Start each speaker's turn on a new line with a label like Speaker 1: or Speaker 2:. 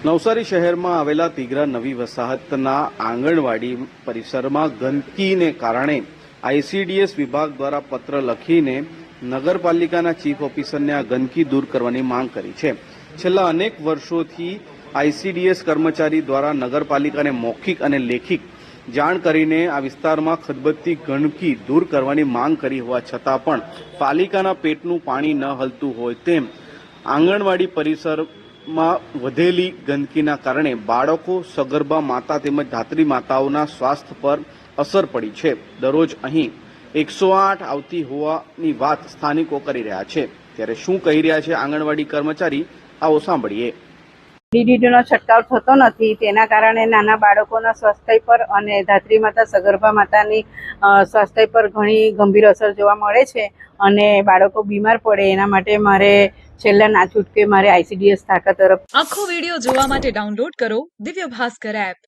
Speaker 1: નવસારી શહેરમાં આવેલા તિગરા નવી વસાહતના આંગણવાડી પરિસરમાં ગંદકીને કારણે આઈસીડીએસ વિભાગ દ્વારા પત્ર લખીને નગરપાલિકાના ચીફ ઓફિસરને આ ગંદકી દૂર કરવાની માંગ કરી છે. છેલ્લા અનેક વર્ષોથી આઈસીડીએસ કર્મચારી દ્વારા નગરપાલિકાને મૌખિક અને લેખિત જાણ કરીને આ વિસ્તારમાં ખદબદતી ગંદકી દૂર કરવાની માંગ કરી હોવા છતાં પણ પાલિકાના પેટનું પાણી ન હલતું હોય તેમ આંગણવાડી પરિસરમાં વધેલી ગંદકીના કારણે બાળકો, સગર્ભા માતા તેમજ ધાત્રી માતાઓના સ્વાસ્થ્ય પર અસર પડી છે. દરરોજ અહીં 108 આવતી હોવાની વાત સ્થાનિકો કરી રહ્યા છે. ત્યારે શું કહી રહ્યા છે આંગણવાડી કર્મચારી, આવો સાંભળીએ.
Speaker 2: ડીડીટીનો છંટકાવ થતો નથી, તેના કારણે નાના બાળકોના સ્વાસ્થ્ય પર અને ધાત્રી માતા, સગર્ભા માતાની સ્વાસ્થ્ય પર ઘણી ગંભીર અસર જોવા મળે છે અને બાળકો બીમાર પડે એના માટે મારે છેલ્લા ના છૂટકે મારે આઈસીડીએસ શાખા તરફ
Speaker 3: આખો વિડીયો જોવા માટે ડાઉનલોડ કરો દિવ્ય ભાસ્કર એપ.